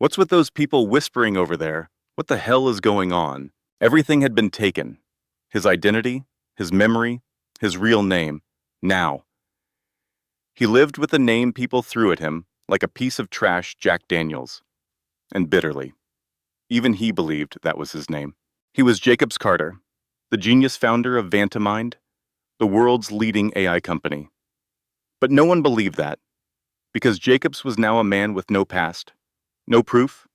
What's with those people whispering over there? What the hell is going on? Everything had been taken. His identity, his memory, his real name. Now. He lived with the name people threw at him, like a piece of trash Jack Daniels. And bitterly. Even he believed that was his name. He was Jacobs Carter, the genius founder of VantaMind, the world's leading AI company. But no one believed that, because Jacobs was now a man with no past, no proof,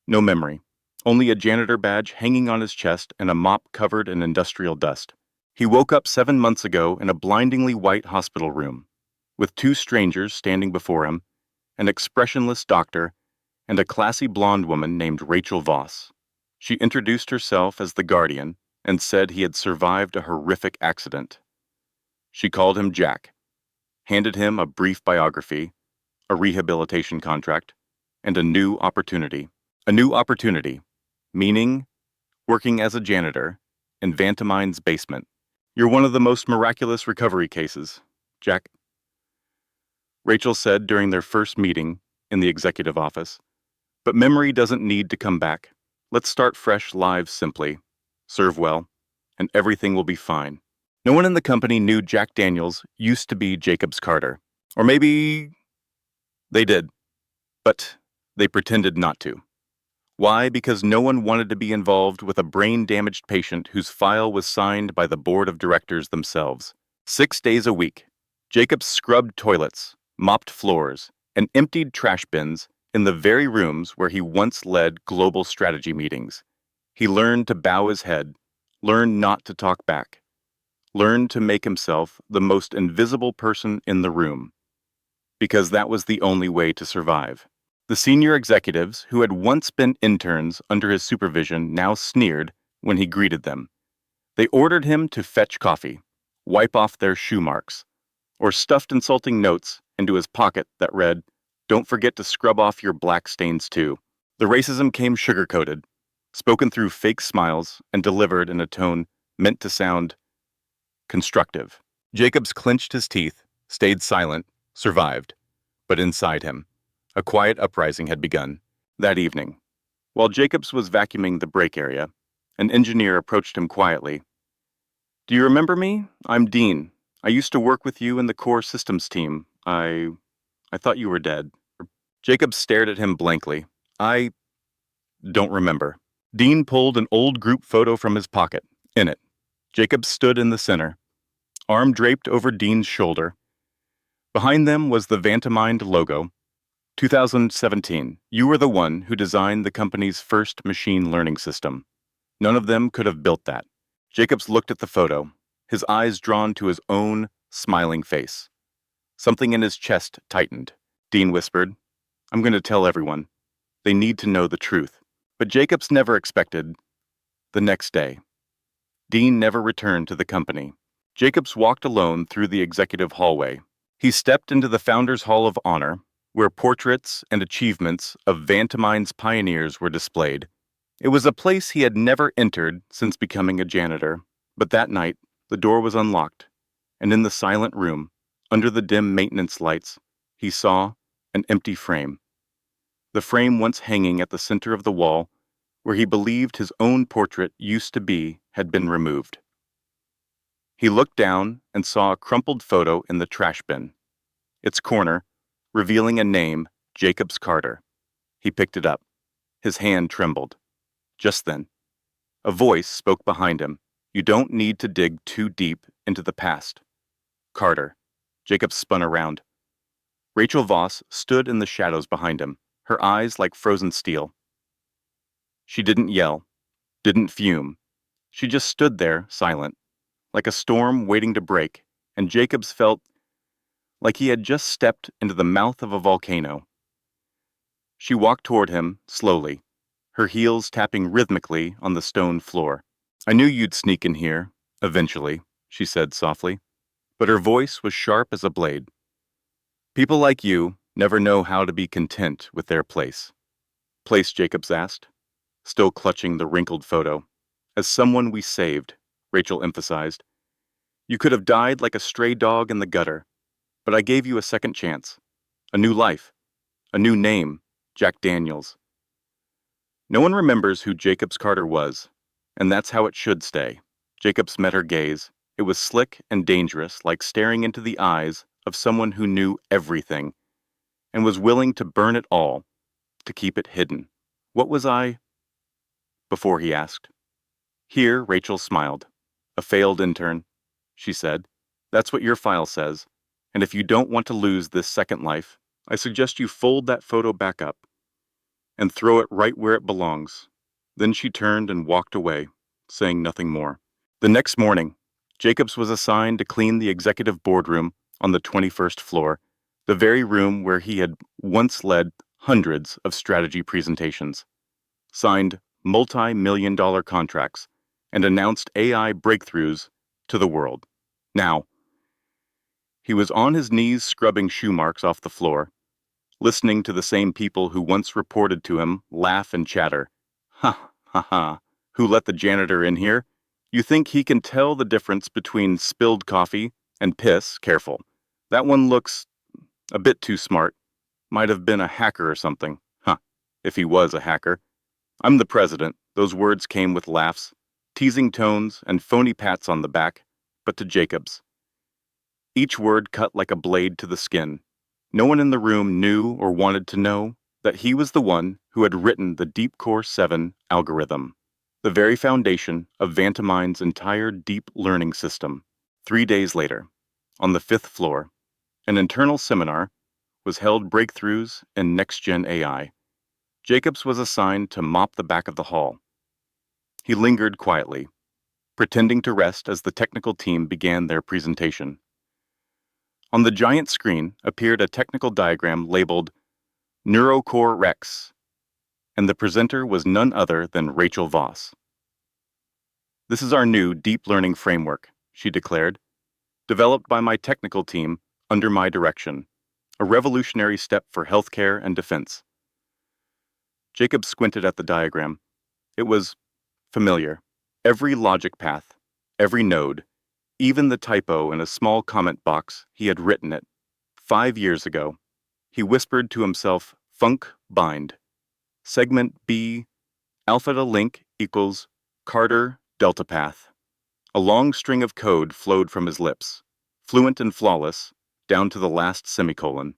no memory, only a janitor badge hanging on his chest and a mop covered in industrial dust. He woke up 7 months ago in a blindingly white hospital room, with two strangers standing before him, an expressionless doctor, and a classy blonde woman named Rachel Voss. She introduced herself as the guardian and said he had survived a horrific accident. She called him Jack, handed him a brief biography, a rehabilitation contract, and a new opportunity. A new opportunity, meaning working as a janitor in VantaMind's basement. You're one of the most miraculous recovery cases, Jack, Rachel said during their first meeting in the executive office. But memory doesn't need to come back. Let's start fresh lives simply, serve well, and everything will be fine. No one in the company knew Jack Daniels used to be Jacobs Carter. Or maybe they did, but they pretended not to. Why? Because no one wanted to be involved with a brain-damaged patient whose file was signed by the board of directors themselves. 6 days a week, Jacobs scrubbed toilets, mopped floors, and emptied trash bins in the very rooms where he once led global strategy meetings. He learned to bow his head, learned not to talk back, learned to make himself the most invisible person in the room, because that was the only way to survive. The senior executives, who had once been interns under his supervision, now sneered when he greeted them. They ordered him to fetch coffee, wipe off their shoe marks, or stuffed insulting notes into his pocket that read, "Don't forget to scrub off your black stains too." The racism came sugar-coated, spoken through fake smiles and delivered in a tone meant to sound constructive. Jacobs clenched his teeth, stayed silent, survived. But inside him, a quiet uprising had begun. That evening, while Jacobs was vacuuming the break area, an engineer approached him quietly. "Do you remember me? I'm Dean. I used to work with you in the core systems team. I thought you were dead." Jacobs stared at him blankly. "I don't remember." Dean pulled an old group photo from his pocket. In it, Jacobs stood in the center, arm draped over Dean's shoulder. Behind them was the VantaMind logo. 2017, you were the one who designed the company's first machine learning system. None of them could have built that. Jacobs looked at the photo, his eyes drawn to his own smiling face. Something in his chest tightened. Dean whispered, "I'm going to tell everyone. They need to know the truth." But Jacobs never expected the next day. Dean never returned to the company. Jacobs walked alone through the executive hallway. He stepped into the Founders Hall of Honor, where portraits and achievements of VantaMind's pioneers were displayed. It was a place he had never entered since becoming a janitor, but that night, the door was unlocked, and in the silent room, under the dim maintenance lights, he saw an empty frame. The frame once hanging at the center of the wall, where he believed his own portrait used to be, had been removed. He looked down and saw a crumpled photo in the trash bin. Its corner, revealing a name, Jacobs Carter. He picked it up. His hand trembled. Just then, a voice spoke behind him. "You don't need to dig too deep into the past." Carter. Jacobs spun around. Rachel Voss stood in the shadows behind him, her eyes like frozen steel. She didn't yell, didn't fume. She just stood there, silent, like a storm waiting to break, and Jacobs felt like he had just stepped into the mouth of a volcano. She walked toward him, slowly, her heels tapping rhythmically on the stone floor. "I knew you'd sneak in here, eventually," she said softly, but her voice was sharp as a blade. "People like you never know how to be content with their place." "Place?" Jacobs asked, still clutching the wrinkled photo. "As someone we saved," Rachel emphasized. "You could have died like a stray dog in the gutter, but I gave you a second chance, a new life, a new name, Jack Daniels. No one remembers who Jacobs Carter was, and that's how it should stay. Jacobs met her gaze. It was slick and dangerous, like staring into the eyes of someone who knew everything and was willing to burn it all to keep it hidden. What was I? Before he asked. Here, Rachel smiled. A failed intern, she said. That's what your file says. And if you don't want to lose this second life, I suggest you fold that photo back up and throw it right where it belongs. Then she turned and walked away, saying nothing more. The next morning, Jacobs was assigned to clean the executive boardroom on the 21st floor, the very room where he had once led hundreds of strategy presentations, signed multi-million-dollar contracts, and announced AI breakthroughs to the world. Now, he was on his knees scrubbing shoe marks off the floor, listening to the same people who once reported to him laugh and chatter. Ha, ha, ha. Who let the janitor in here? You think he can tell the difference between spilled coffee and piss? Careful. That one looks a bit too smart. Might have been a hacker or something. Huh, if he was a hacker. I'm the president. Those words came with laughs, teasing tones, and phony pats on the back, but to Jacobs. Each word cut like a blade to the skin. No one in the room knew or wanted to know that he was the one who had written the Deep Core 7 algorithm, the very foundation of VantaMind's entire deep learning system. 3 days later, on the 5th floor, an internal seminar was held Breakthroughs in Next-Gen AI. Jacobs was assigned to mop the back of the hall. He lingered quietly, pretending to rest as the technical team began their presentation. On the giant screen appeared a technical diagram labeled Neurocore Rex, and the presenter was none other than Rachel Voss. This is our new deep learning framework, she declared, developed by my technical team under my direction, a revolutionary step for healthcare and defense. Jacob squinted at the diagram. It was familiar. Every logic path, every node, even the typo in a small comment box, he had written it. 5 years ago, he whispered to himself, Func bind. Segment B, alpha to link equals Carter delta path. A long string of code flowed from his lips, fluent and flawless, down to the last semicolon.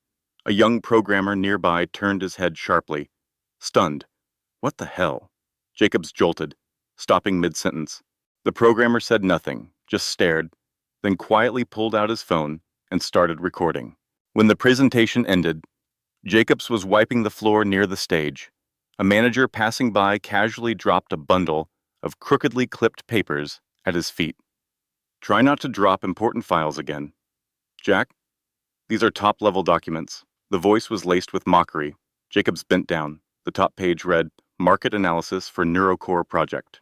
A young programmer nearby turned his head sharply, stunned. What the hell? Jacobs jolted, stopping mid-sentence. The programmer said nothing, just stared, then quietly pulled out his phone and started recording. When the presentation ended, Jacobs was wiping the floor near the stage. A manager passing by casually dropped a bundle of crookedly clipped papers at his feet. Try not to drop important files again. Jack, these are top-level documents. The voice was laced with mockery. Jacobs bent down. The top page read, Market Analysis for Neurocore Project.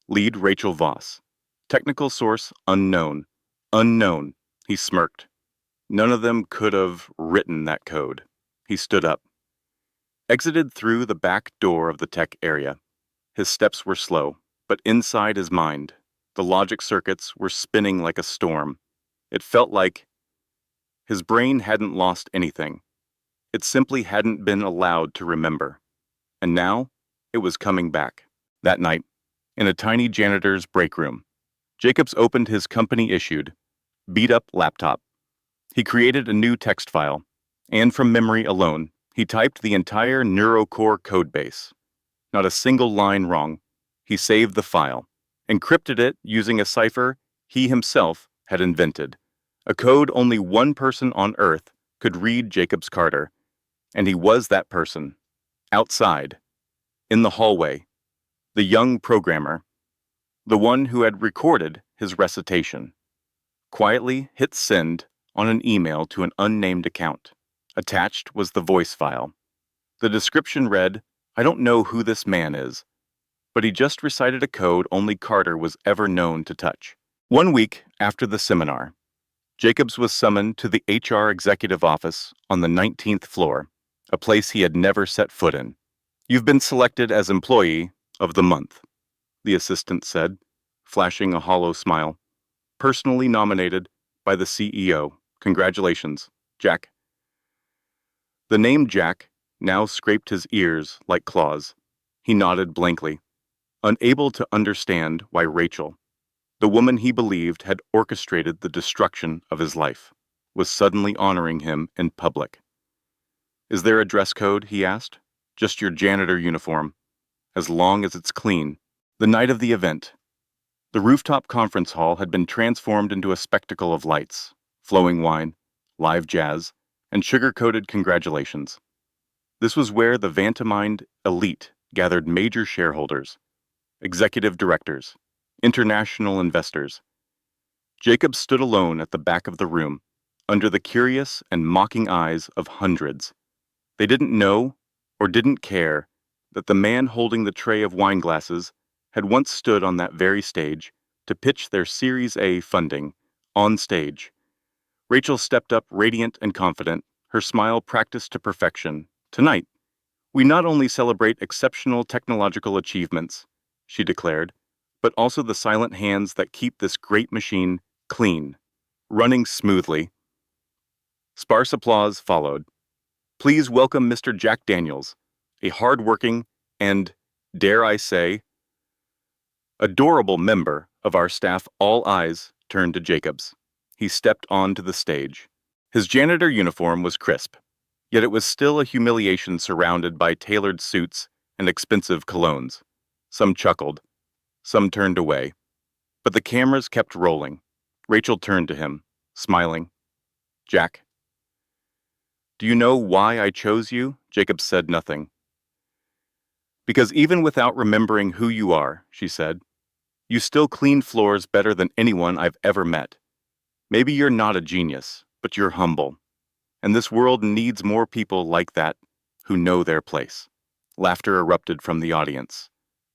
Lead Rachel Voss. Technical source unknown. Unknown. He smirked. None of them could have written that code. He stood up. Exited through the back door of the tech area. His steps were slow, but inside his mind, the logic circuits were spinning like a storm. It felt like his brain hadn't lost anything. It simply hadn't been allowed to remember. And now, it was coming back. That night, in a tiny janitor's break room, Jacobs opened his company-issued, beat-up laptop. He created a new text file, and from memory alone, he typed the entire Neurocore codebase. Not a single line wrong. He saved the file, encrypted it using a cipher he himself had invented, a code only one person on Earth could read. Jacobs Carter, and he was that person. Outside, in the hallway, the young programmer, the one who had recorded his recitation, quietly hit send on an email to an unnamed account. Attached was the voice file. The description read, I don't know who this man is, but he just recited a code only Carter was ever known to touch. 1 week after the seminar, Jacobs was summoned to the HR executive office on the 19th floor, a place he had never set foot in. You've been selected as Employee of the Month, the assistant said, flashing a hollow smile. Personally nominated by the CEO. Congratulations, Jack. The name Jack now scraped his ears like claws. He nodded blankly, unable to understand why Rachel, the woman he believed had orchestrated the destruction of his life, was suddenly honoring him in public. "Is there a dress code?" he asked. "Just your janitor uniform, as long as it's clean." The night of the event, the rooftop conference hall had been transformed into a spectacle of lights, flowing wine, live jazz, and sugar-coated congratulations. This was where the VantaMind elite gathered major shareholders, executive directors, international investors. Jacob stood alone at the back of the room, under the curious and mocking eyes of hundreds. They didn't know, or didn't care, that the man holding the tray of wine glasses had once stood on that very stage to pitch their Series A funding, on stage. Rachel stepped up radiant and confident, her smile practiced to perfection. "Tonight, we not only celebrate exceptional technological achievements," she declared, "but also the silent hands that keep this great machine clean, running smoothly." Sparse applause followed. "Please welcome Mr. Jack Daniels, a hard-working and, dare I say, adorable member of our staff." All eyes turned to Jacobs. He stepped onto the stage. His janitor uniform was crisp, yet it was still a humiliation surrounded by tailored suits and expensive colognes. Some chuckled, some turned away, but the cameras kept rolling. Rachel turned to him, smiling. "Jack, do you know why I chose you?" Jacob said nothing. "Because even without remembering who you are," she said, "you still clean floors better than anyone I've ever met. Maybe you're not a genius, but you're humble. And this world needs more people like that who know their place." Laughter erupted from the audience.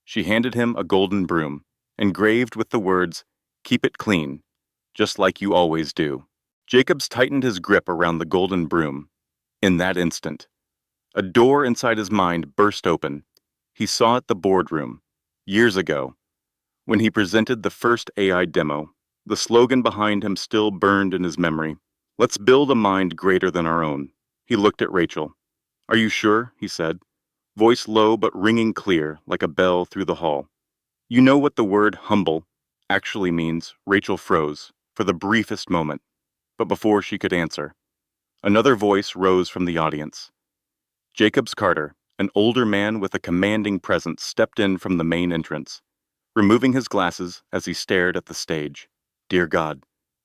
She handed him a golden broom, engraved with the words, "Keep it clean, just like you always do." Jacobs tightened his grip around the golden broom. In that instant, a door inside his mind burst open. He saw it the boardroom, years ago, when he presented the first AI demo. The slogan behind him still burned in his memory. "Let's build a mind greater than our own." He looked at Rachel. "Are you sure?" he said, voice low but ringing clear like a bell through the hall. "You know what the word humble actually means?" Rachel froze for the briefest moment, but before she could answer, another voice rose from the audience. Jacobs Carter, an older man with a commanding presence, stepped in from the main entrance, removing his glasses as he stared at the stage. "Dear God,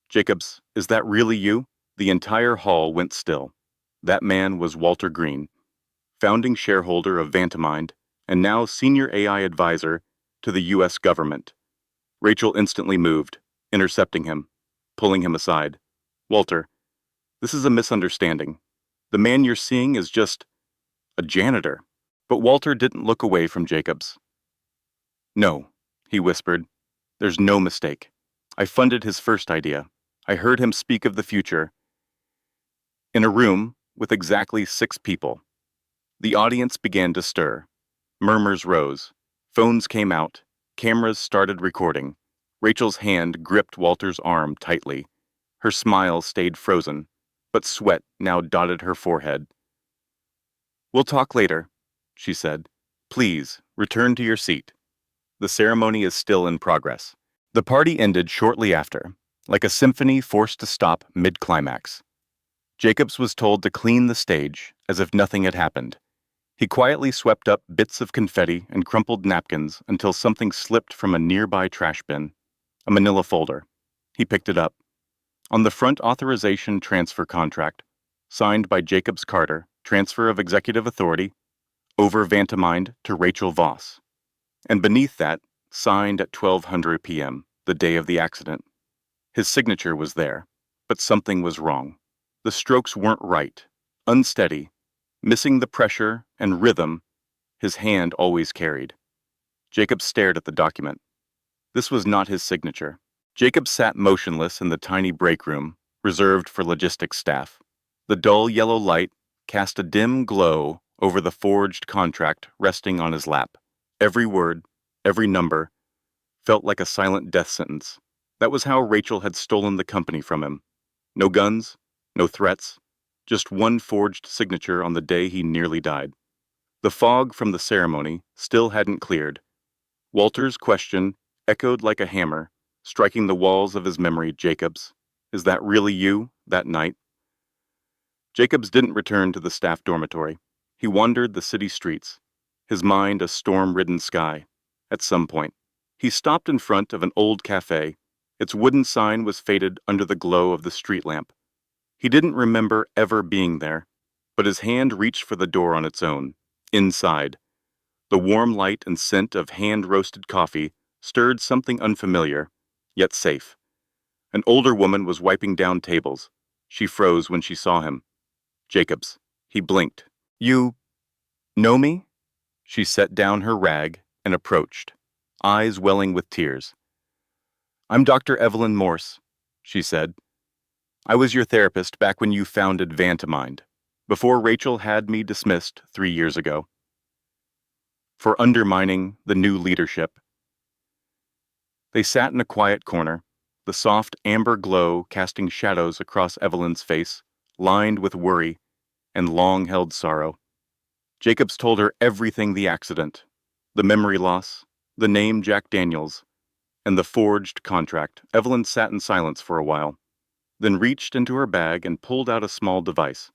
Jacobs, is that really you?" The entire hall went still. That man was Walter Green, founding shareholder of VantaMind, and now senior AI advisor to the U.S. government. Rachel instantly moved, intercepting him, pulling him aside. "Walter, this is a misunderstanding. The man you're seeing is just a janitor." But Walter didn't look away from Jacobs. "No," he whispered. "There's no mistake. I funded his first idea. I heard him speak of the future in a room with exactly 6 people. The audience began to stir. Murmurs rose. Phones came out. Cameras started recording. Rachel's hand gripped Walter's arm tightly. Her smile stayed frozen, but sweat now dotted her forehead. "We'll talk later," she said. "Please, return to your seat. The ceremony is still in progress." The party ended shortly after, like a symphony forced to stop mid-climax. Jacobs was told to clean the stage as if nothing had happened. He quietly swept up bits of confetti and crumpled napkins until something slipped from a nearby trash bin, a manila folder. He picked it up. On the front, authorization transfer contract, signed by Jacobs Carter, transfer of executive authority, over VantaMind to Rachel Voss. And beneath that, signed at 1200 p.m., the day of the accident. His signature was there, but something was wrong. The strokes weren't right, unsteady, missing the pressure and rhythm his hand always carried. Jacob stared at the document. This was not his signature. Jacob sat motionless in the tiny break room, reserved for logistics staff. The dull yellow light cast a dim glow over the forged contract resting on his lap. Every word, every number, felt like a silent death sentence. That was how Rachel had stolen the company from him. No guns, no threats, just one forged signature on the day he nearly died. The fog from the ceremony still hadn't cleared. Walter's question echoed like a hammer, striking the walls of his memory. Jacobs, is that really you, that night? Jacobs didn't return to the staff dormitory. He wandered the city streets, his mind a storm-ridden sky. At some point, he stopped in front of an old cafe. Its wooden sign was faded under the glow of the street lamp. He didn't remember ever being there, but his hand reached for the door on its own. Inside, the warm light and scent of hand-roasted coffee stirred something unfamiliar, yet safe. An older woman was wiping down tables. She froze when she saw him. Jacobs. He blinked. You know me? She set down her rag and approached, eyes welling with tears. I'm Dr. Evelyn Morse, she said. I was your therapist back when you founded VantaMind, before Rachel had me dismissed 3 years ago. For undermining the new leadership. They sat in a quiet corner, the soft amber glow casting shadows across Evelyn's face, lined with worry and long-held sorrow. Jacobs told her everything: the accident, the memory loss, the name Jack Daniels, and the forged contract. Evelyn sat in silence for a while, then reached into her bag and pulled out a small device.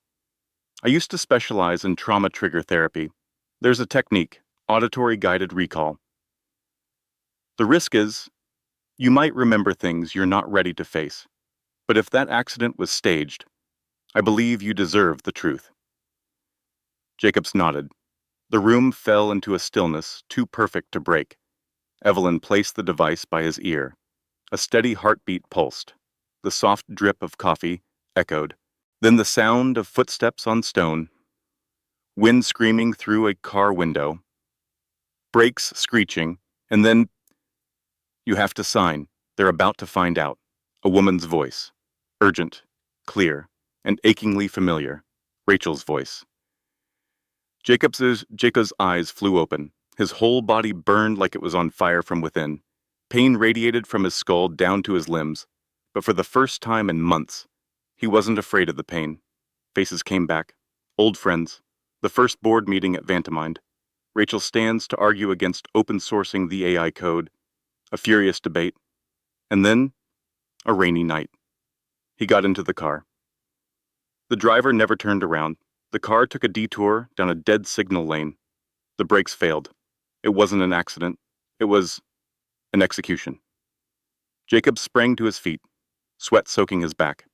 I used to specialize in trauma trigger therapy. There's a technique, auditory guided recall. The risk is, you might remember things you're not ready to face. But if that accident was staged, I believe you deserve the truth. Jacobs nodded. The room fell into a stillness too perfect to break. Evelyn placed the device by his ear. A steady heartbeat pulsed. The soft drip of coffee echoed. Then the sound of footsteps on stone. Wind screaming through a car window. Brakes screeching, and then, you have to sign. They're about to find out. A woman's voice. Urgent, clear, and achingly familiar. Rachel's voice. Jacob's eyes flew open. His whole body burned like it was on fire from within. Pain radiated from his skull down to his limbs. But for the first time in months, he wasn't afraid of the pain. Faces came back. Old friends. The first board meeting at VantaMind. Rachel stands to argue against open sourcing the AI code. A furious debate. And then, a rainy night. He got into the car. The driver never turned around. The car took a detour down a dead signal lane. The brakes failed. It wasn't an accident. It was an execution. Jacob sprang to his feet, sweat soaking his back.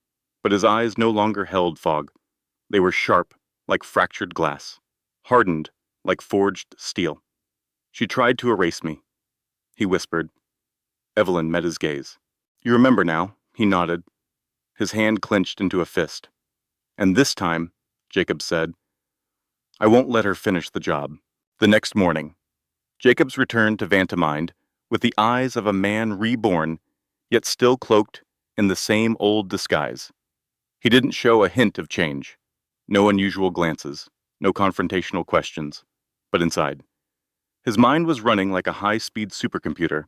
But his eyes no longer held fog. They were sharp, like fractured glass, hardened, like forged steel. She tried to erase me, he whispered. Evelyn met his gaze. You remember now, he nodded. His hand clenched into a fist. And this time, Jacobs said, I won't let her finish the job. The next morning, Jacobs returned to VantaMind with the eyes of a man reborn, yet still cloaked in the same old disguise. He didn't show a hint of change. No unusual glances, no confrontational questions. But inside, his mind was running like a high-speed supercomputer.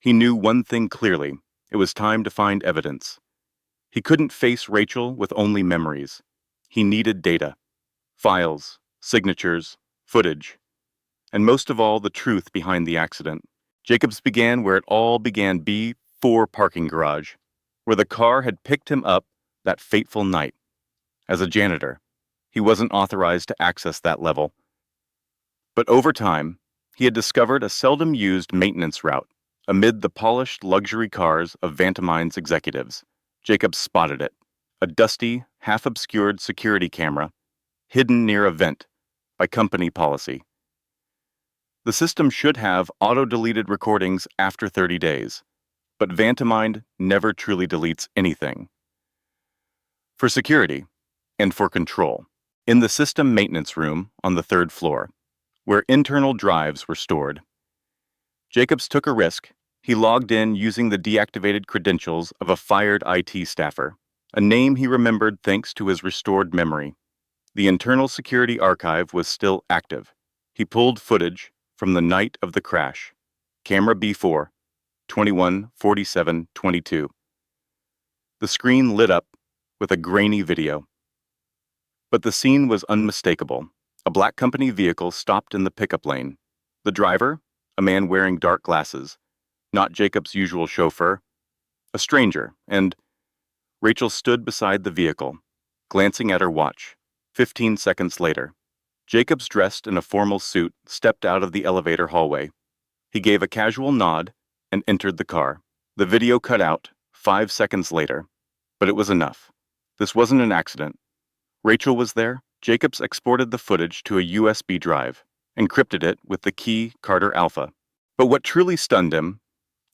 He knew one thing clearly. It was time to find evidence. He couldn't face Rachel with only memories. He needed data. Files, signatures, footage. And most of all, the truth behind the accident. Jacobs began where it all began, B4 parking garage, where the car had picked him up that fateful night. As a janitor, he wasn't authorized to access that level. But over time, he had discovered a seldom-used maintenance route. Amid the polished luxury cars of VantaMind's executives, Jacobs spotted it. A dusty, half-obscured security camera, hidden near a vent, by company policy. The system should have auto-deleted recordings after 30 days, but VantaMind never truly deletes anything. For security, and for control. In the system maintenance room on the 3rd floor, where internal drives were stored, Jacobs took a risk. He logged in using the deactivated credentials of a fired IT staffer, a name he remembered thanks to his restored memory. The internal security archive was still active. He pulled footage from the night of the crash. Camera B4, 21:47:22. The screen lit up with a grainy video. But the scene was unmistakable. A black company vehicle stopped in the pickup lane. The driver, a man wearing dark glasses, not Jacob's usual chauffeur, a stranger, and Rachel stood beside the vehicle, glancing at her watch. 15 seconds later, Jacobs, dressed in a formal suit, stepped out of the elevator hallway. He gave a casual nod and entered the car. The video cut out 5 seconds later, but it was enough. This wasn't an accident. Rachel was there. Jacobs exported the footage to a USB drive, encrypted it with the key Carter Alpha. But what truly stunned him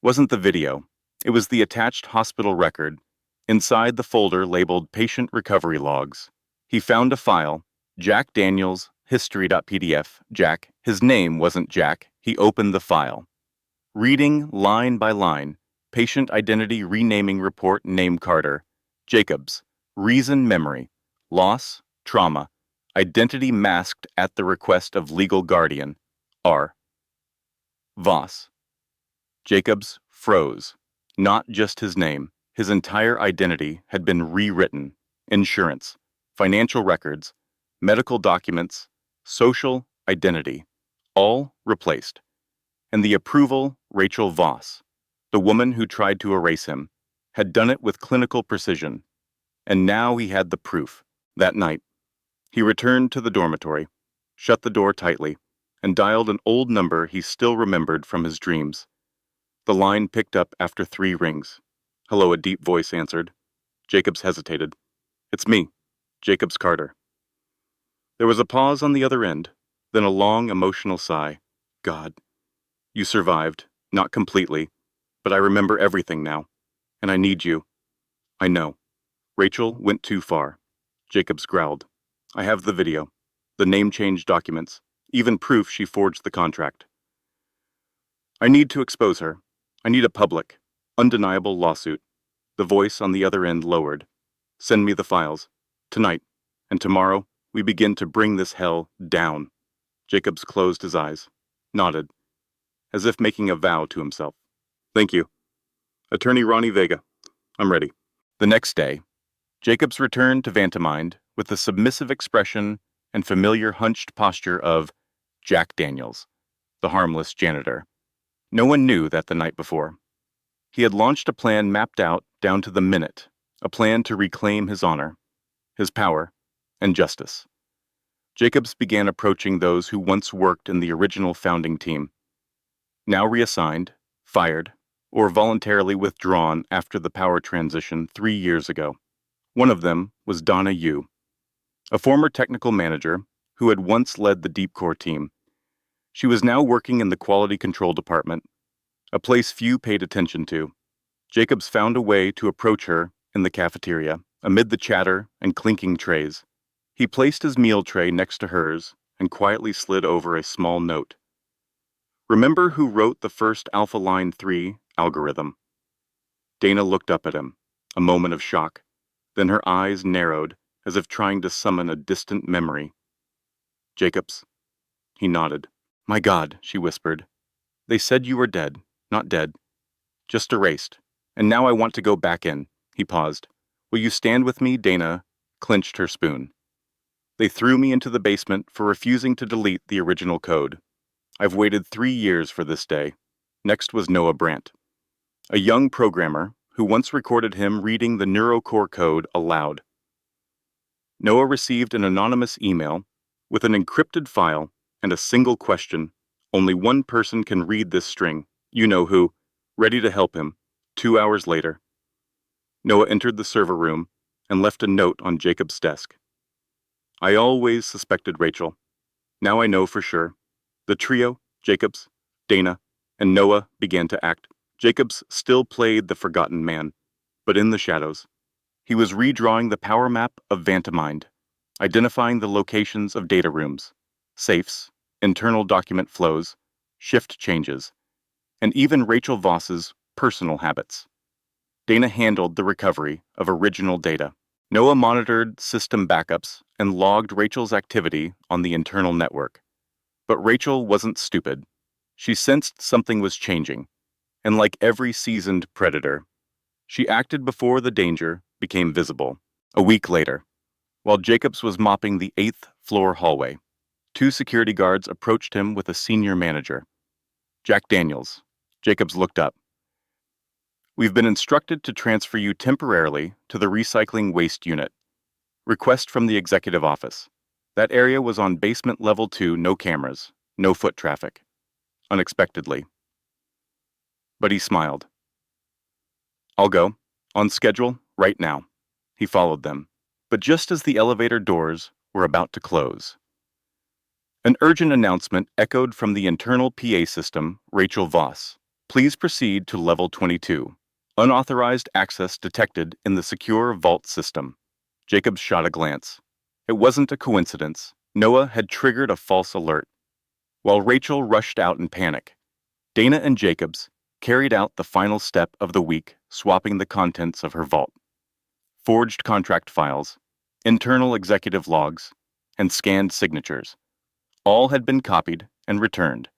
wasn't the video. It was the attached hospital record. Inside the folder labeled Patient Recovery Logs, he found a file, Jack Daniels History.pdf. Jack, his name wasn't Jack. He opened the file. Reading line by line, Patient Identity Renaming Report, name Carter. Jacobs, reason memory, loss, trauma, identity masked at the request of legal guardian, R. Voss. Jacobs froze. Not just his name. His entire identity had been rewritten. Insurance, financial records, medical documents, social identity, all replaced. And the approval, Rachel Voss, the woman who tried to erase him, had done it with clinical precision. And now he had the proof. That night, he returned to the dormitory, shut the door tightly, and dialed an old number he still remembered from his dreams. The line picked up after 3 rings. Hello, a deep voice answered. Jacobs hesitated. It's me, Jacobs Carter. There was a pause on the other end, then a long, emotional sigh. God, you survived, not completely, but I remember everything now, and I need you. I know. Rachel went too far. Jacobs growled. I have the video, the name change documents, even proof she forged the contract. I need to expose her. I need a public, undeniable lawsuit. The voice on the other end lowered. Send me the files. Tonight. And tomorrow, we begin to bring this hell down. Jacobs closed his eyes, nodded, as if making a vow to himself. Thank you. Attorney Ronnie Vega. I'm ready. The next day, Jacobs returned to VantaMind with the submissive expression and familiar hunched posture of Jack Daniels, the harmless janitor. No one knew that the night before. He had launched a plan mapped out down to the minute, a plan to reclaim his honor, his power, and justice. Jacobs began approaching those who once worked in the original founding team, now reassigned, fired, or voluntarily withdrawn after the power transition 3 years ago. One of them was Donna Yu, a former technical manager who had once led the Deep Core team. She was now working in the quality control department, a place few paid attention to. Jacobs found a way to approach her in the cafeteria, amid the chatter and clinking trays. He placed his meal tray next to hers and quietly slid over a small note. Remember who wrote the first Alpha Line 3 algorithm? Dana looked up at him, a moment of shock. Then her eyes narrowed, as if trying to summon a distant memory. Jacobs. He nodded. My God, she whispered. They said you were dead, not dead. Just erased. And now I want to go back in. He paused. Will you stand with me? Dana clenched her spoon. They threw me into the basement for refusing to delete the original code. I've waited 3 years for this day. Next was Noah Brandt, a young programmer who once recorded him reading the NeuroCore code aloud. Noah received an anonymous email with an encrypted file and a single question. Only one person can read this string. You know who. Ready to help him. 2 hours later. Noah entered the server room and left a note on Jacob's desk. I always suspected Rachel. Now I know for sure. The trio, Jacobs, Dana, and Noah, began to act. Jacobs still played the forgotten man, but in the shadows. He was redrawing the power map of VantaMind, identifying the locations of data rooms, safes, internal document flows, shift changes, and even Rachel Voss's personal habits. Dana handled the recovery of original data. Noah monitored system backups and logged Rachel's activity on the internal network. But Rachel wasn't stupid. She sensed something was changing, and like every seasoned predator, she acted before the danger became visible. A week later, while Jacobs was mopping the 8th floor hallway, Two security guards approached him with a senior manager. Jack Daniels. Jacobs looked up. We've been instructed to transfer you temporarily to the recycling waste unit. Request from the executive office. That area was on basement level 2, no cameras, no foot traffic. Unexpectedly. But he smiled. I'll go. On schedule, right now. He followed them. But just as the elevator doors were about to close, an urgent announcement echoed from the internal PA system, Rachel Voss. Please proceed to level 22. Unauthorized access detected in the secure vault system. Jacobs shot a glance. It wasn't a coincidence. Noah had triggered a false alert. While Rachel rushed out in panic, Dana and Jacobs carried out the final step of the week, swapping the contents of her vault. Forged contract files, internal executive logs, and scanned signatures. All had been copied and returned,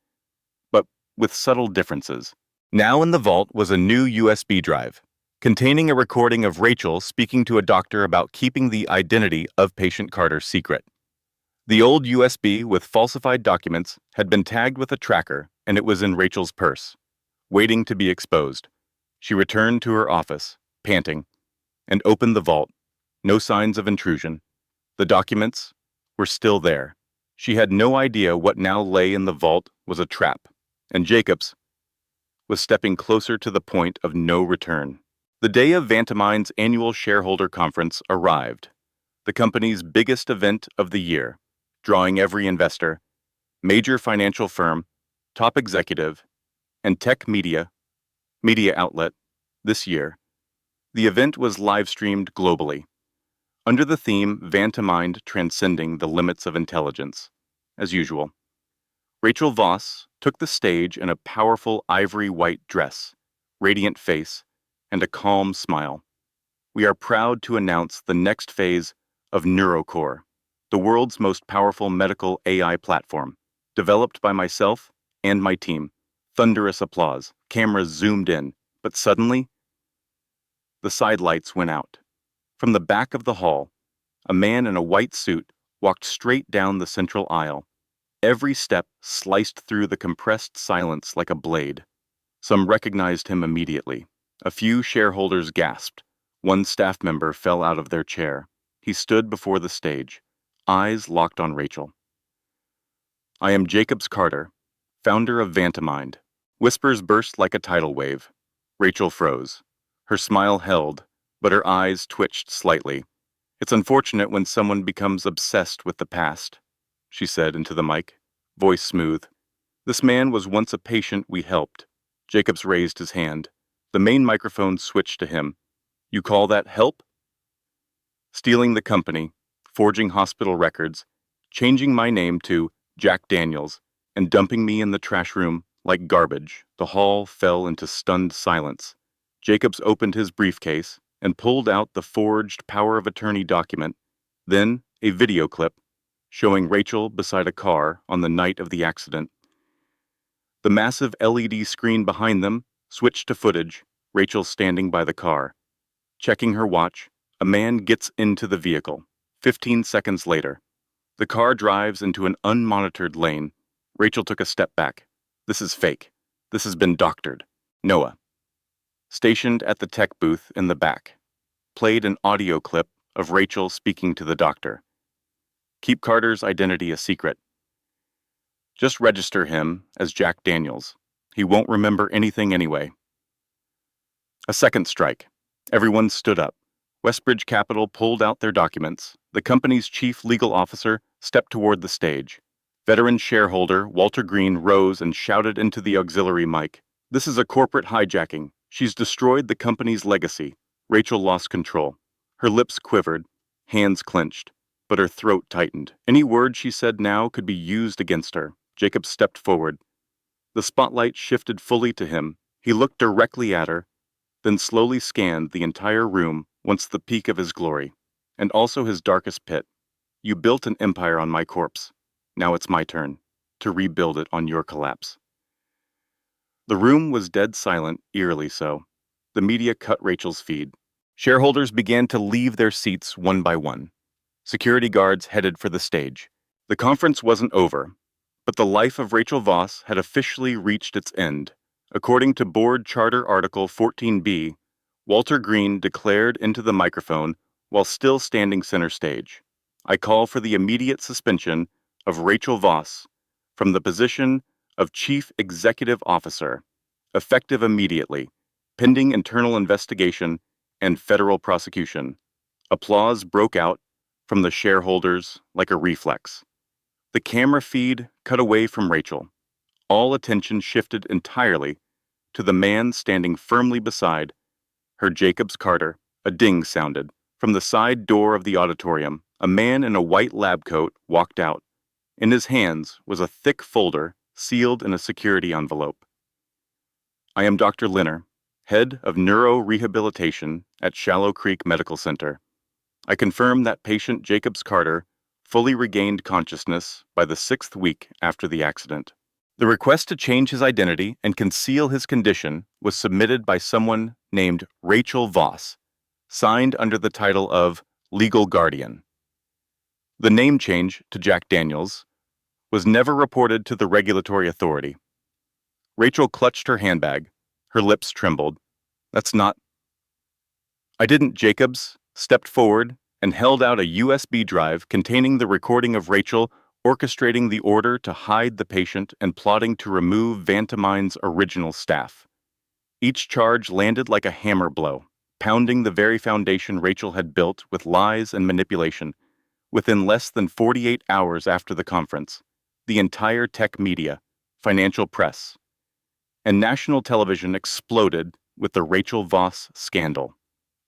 but with subtle differences. Now in the vault was a new USB drive, containing a recording of Rachel speaking to a doctor about keeping the identity of patient Carter secret. The old USB with falsified documents had been tagged with a tracker, and it was in Rachel's purse, waiting to be exposed. She returned to her office, panting, and opened the vault. No signs of intrusion. The documents were still there. She had no idea what now lay in the vault was a trap, and Jacobs was stepping closer to the point of no return. The day of VantaMind's annual shareholder conference arrived, the company's biggest event of the year, drawing every investor, major financial firm, top executive, and tech media outlet this year. The event was live-streamed globally, under the theme VantaMind Transcending the Limits of Intelligence. As usual, Rachel Voss took the stage in a powerful ivory white dress, radiant face, and a calm smile. We are proud to announce the next phase of NeuroCore, the world's most powerful medical AI platform, developed by myself and my team. Thunderous applause, cameras zoomed in, but suddenly, the side lights went out. From the back of the hall, a man in a white suit walked straight down the central aisle. Every step sliced through the compressed silence like a blade. Some recognized him immediately. A few shareholders gasped. One staff member fell out of their chair. He stood before the stage, eyes locked on Rachel. I am Jacobs Carter, founder of VantaMind. Whispers burst like a tidal wave. Rachel froze. Her smile held, but her eyes twitched slightly. It's unfortunate when someone becomes obsessed with the past, she said into the mic, voice smooth. This man was once a patient we helped. Jacobs raised his hand. The main microphone switched to him. You call that help? Stealing the company, forging hospital records, changing my name to Jack Daniels, and dumping me in the trash room like garbage. The hall fell into stunned silence. Jacobs opened his briefcase and pulled out the forged power of attorney document, then a video clip showing Rachel beside a car on the night of the accident. The massive LED screen behind them switched to footage, Rachel standing by the car. Checking her watch, a man gets into the vehicle. 15 seconds later, the car drives into an unmonitored lane. Rachel took a step back. This is fake. This has been doctored. Noah, stationed at the tech booth in the back, played an audio clip of Rachel speaking to the doctor. Keep Carter's identity a secret. Just register him as Jack Daniels. He won't remember anything anyway. A second strike. Everyone stood up. Westbridge Capital pulled out their documents. The company's chief legal officer stepped toward the stage. Veteran shareholder Walter Green rose and shouted into the auxiliary mic. This is a corporate hijacking. She's destroyed the company's legacy. Rachel lost control. Her lips quivered, hands clenched, but her throat tightened. Any word she said now could be used against her. Jacob stepped forward. The spotlight shifted fully to him. He looked directly at her, then slowly scanned the entire room, once the peak of his glory, and also his darkest pit. You built an empire on my corpse. Now it's my turn to rebuild it on your collapse. The room was dead silent, eerily so. The media cut Rachel's feed. Shareholders began to leave their seats one by one. Security guards headed for the stage. The conference wasn't over, but the life of Rachel Voss had officially reached its end. According to Board Charter Article 14b, Walter Green declared into the microphone while still standing center stage, "I call for the immediate suspension of Rachel Voss from the position of Chief Executive Officer, effective immediately, pending internal investigation and federal prosecution." Applause broke out from the shareholders like a reflex. The camera feed cut away from Rachel. All attention shifted entirely to the man standing firmly beside her, Jacobs Carter. A ding sounded. From the side door of the auditorium, a man in a white lab coat walked out. In his hands was a thick folder sealed in a security envelope. "I am Dr. Linner, head of neurorehabilitation at Shallow Creek Medical Center. I confirm that patient Jacobs Carter fully regained consciousness by the 6th week after the accident." The request to change his identity and conceal his condition was submitted by someone named Rachel Voss, signed under the title of legal guardian. The name change to Jack Daniels was never reported to the regulatory authority. Rachel clutched her handbag. Her lips trembled. "That's not—" "I didn't." Jacobs stepped forward and held out a USB drive containing the recording of Rachel orchestrating the order to hide the patient and plotting to remove VantaMind's original staff. Each charge landed like a hammer blow, pounding the very foundation Rachel had built with lies and manipulation. Within less than 48 hours after the conference, the entire tech media, financial press, and national television exploded with the Rachel Voss scandal.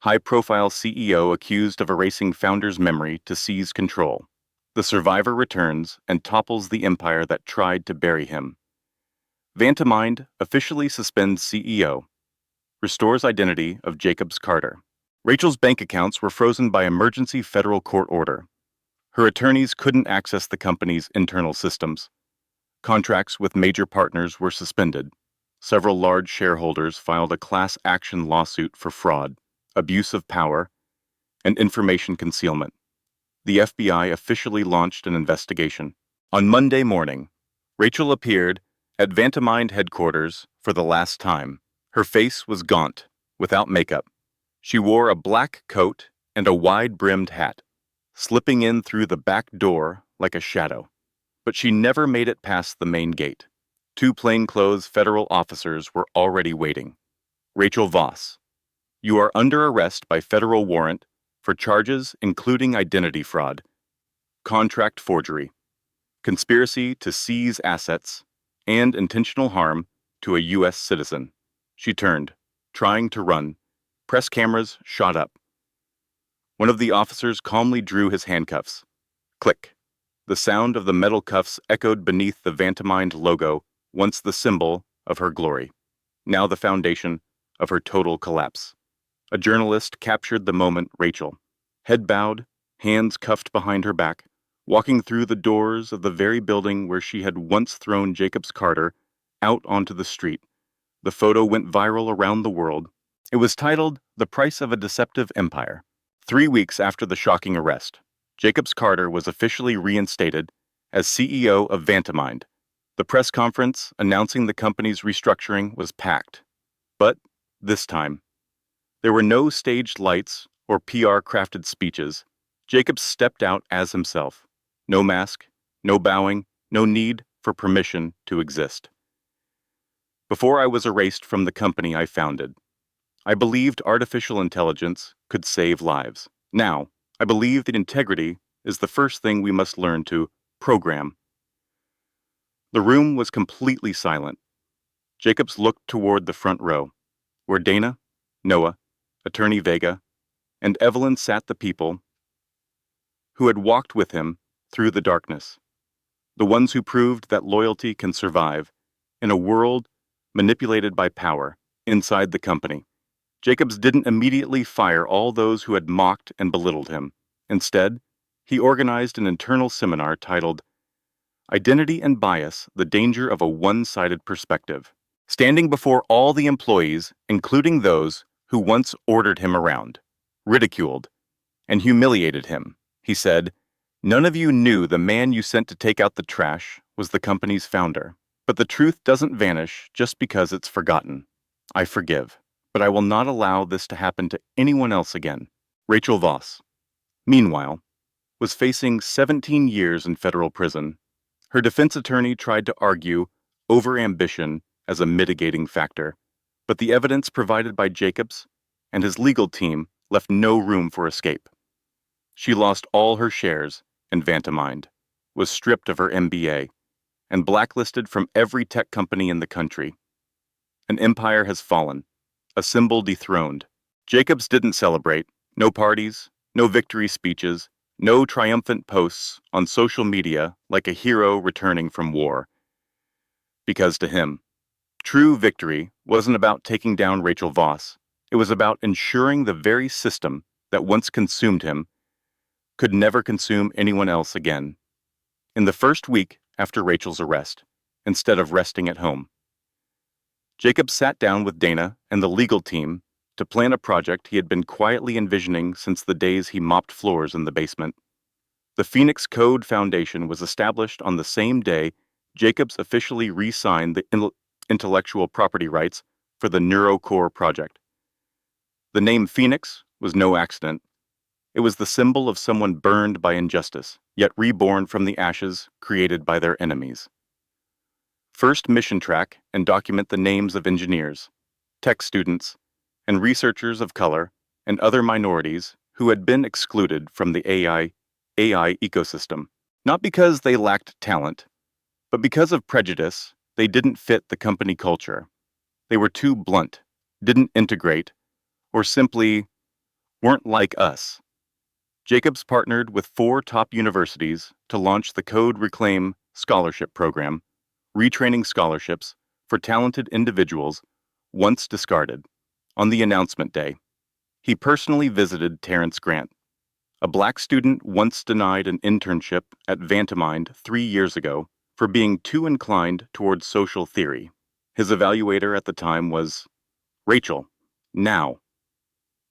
High-profile CEO accused of erasing founder's memory to seize control. The survivor returns and topples the empire that tried to bury him. VantaMind officially suspends CEO, restores identity of Jacobs Carter. Rachel's bank accounts were frozen by emergency federal court order. Her attorneys couldn't access the company's internal systems. Contracts with major partners were suspended. Several large shareholders filed a class action lawsuit for fraud, abuse of power, and information concealment. The FBI officially launched an investigation. On Monday morning, Rachel appeared at VantaMind headquarters for the last time. Her face was gaunt, without makeup. She wore a black coat and a wide-brimmed hat, slipping in through the back door like a shadow. But she never made it past the main gate. 2 plainclothes federal officers were already waiting. "Rachel Voss, you are under arrest by federal warrant for charges including identity fraud, contract forgery, conspiracy to seize assets, and intentional harm to a U.S. citizen." She turned, trying to run. Press cameras shot up. One of the officers calmly drew his handcuffs. Click. The sound of the metal cuffs echoed beneath the VantaMind logo, once the symbol of her glory, now the foundation of her total collapse. A journalist captured the moment. Rachel, head bowed, hands cuffed behind her back, walking through the doors of the very building where she had once thrown Jacobs Carter out onto the street. The photo went viral around the world. It was titled "The Price of a Deceptive Empire." 3 weeks after the shocking arrest, Jacobs Carter was officially reinstated as CEO of VantaMind. The press conference announcing the company's restructuring was packed. But this time, there were no staged lights or PR-crafted speeches. Jacobs stepped out as himself. No mask, no bowing, no need for permission to exist. "Before I was erased from the company I founded, I believed artificial intelligence could save lives. Now, I believe that integrity is the first thing we must learn to program." The room was completely silent. Jacobs looked toward the front row, where Dana, Noah, Attorney Vega, and Evelyn sat, the people who had walked with him through the darkness, the ones who proved that loyalty can survive in a world manipulated by power inside the company. Jacobs didn't immediately fire all those who had mocked and belittled him. Instead, he organized an internal seminar titled "Identity and Bias: The Danger of a One-Sided Perspective." Standing before all the employees, including those who once ordered him around, ridiculed, and humiliated him, he said, None of you knew the man you sent to take out the trash was the company's founder. But the truth doesn't vanish just because it's forgotten. I forgive, but I will not allow this to happen to anyone else again. Rachel Voss, meanwhile, was facing 17 years in federal prison. Her defense attorney tried to argue overambition as a mitigating factor, but the evidence provided by Jacobs and his legal team left no room for escape. She lost all her shares in VantaMind, was stripped of her MBA, and blacklisted from every tech company in the country. An empire has fallen, a symbol dethroned. Jacobs didn't celebrate, no parties, no victory speeches, no triumphant posts on social media like a hero returning from war. Because to him, true victory wasn't about taking down Rachel Voss. It was about ensuring the very system that once consumed him could never consume anyone else again. In the first week after Rachel's arrest, instead of resting at home, Jacob sat down with Dana and the legal team to plan a project he had been quietly envisioning since the days he mopped floors in the basement. The Phoenix Code Foundation was established on the same day Jacobs officially re-signed the intellectual property rights for the NeuroCore project. The name Phoenix was no accident. It was the symbol of someone burned by injustice, yet reborn from the ashes created by their enemies. First mission track and document the names of engineers, tech students, and researchers of color and other minorities who had been excluded from the AI ecosystem, not because they lacked talent, but because of prejudice. They didn't fit the company culture. They were too blunt, didn't integrate, or simply weren't like us. Jacobs partnered with 4 top universities to launch the Code Reclaim Scholarship Program, retraining scholarships for talented individuals once discarded. On the announcement day, he personally visited Terrence Grant, a black student once denied an internship at VantaMind 3 years ago for being too inclined towards social theory. His evaluator at the time was Rachel. Now,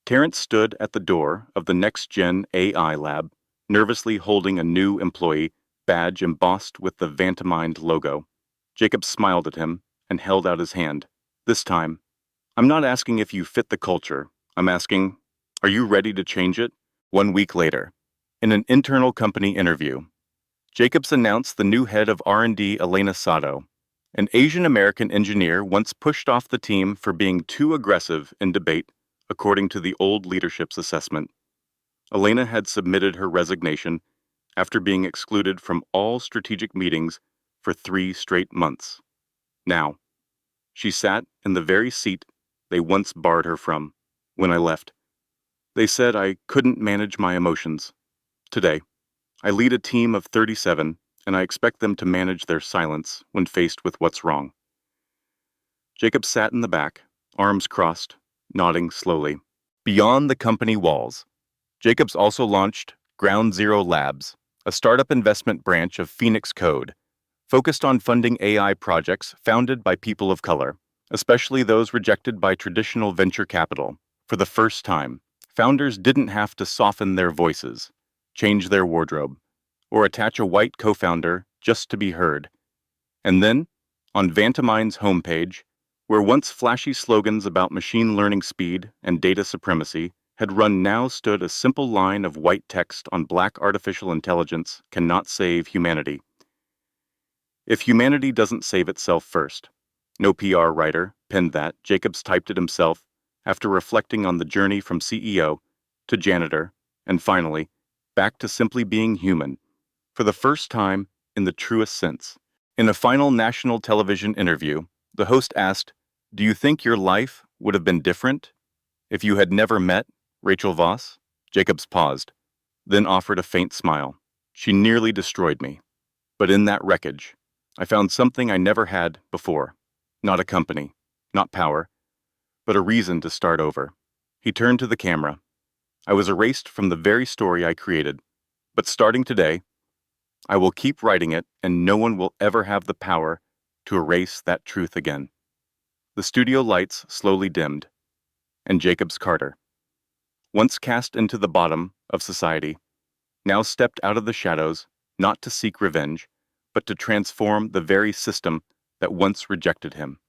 Terrence stood at the door of the next-gen AI lab, nervously holding a new employee badge embossed with the VantaMind logo. Jacob smiled at him and held out his hand. This time, I'm not asking if you fit the culture. I'm asking, are you ready to change it? 1 week later, in an internal company interview, Jacobs announced the new head of R&D, Elena Sato, an Asian-American engineer once pushed off the team for being too aggressive in debate, according to the old leadership's assessment. Elena had submitted her resignation after being excluded from all strategic meetings for 3 straight months. Now, she sat in the very seat they once barred her from. When I left, they said I couldn't manage my emotions. Today, I lead a team of 37, and I expect them to manage their silence when faced with what's wrong. Jacob sat in the back, arms crossed, nodding slowly. Beyond the company walls, Jacobs also launched Ground Zero Labs, a startup investment branch of Phoenix Code, focused on funding AI projects founded by people of color, especially those rejected by traditional venture capital. For the first time, founders didn't have to soften their voices, change their wardrobe, or attach a white co-founder just to be heard. And then, on VantaMind's homepage, where once flashy slogans about machine learning speed and data supremacy had run, now stood a simple line of white text on black: artificial intelligence cannot save humanity. If humanity doesn't save itself first. No PR writer penned that. Jacobs typed it himself after reflecting on the journey from CEO to janitor, and finally, back to simply being human, for the first time in the truest sense. In a final national television interview, the host asked, "Do you think your life would have been different if you had never met Rachel Voss?" Jacobs paused, then offered a faint smile. "She nearly destroyed me. But in that wreckage, I found something I never had before. Not a company, not power, but a reason to start over." He turned to the camera. "I was erased from the very story I created, but starting today, I will keep writing it, and no one will ever have the power to erase that truth again." The studio lights slowly dimmed, and Jacobs Carter, once cast into the bottom of society, now stepped out of the shadows, not to seek revenge, but to transform the very system that once rejected him.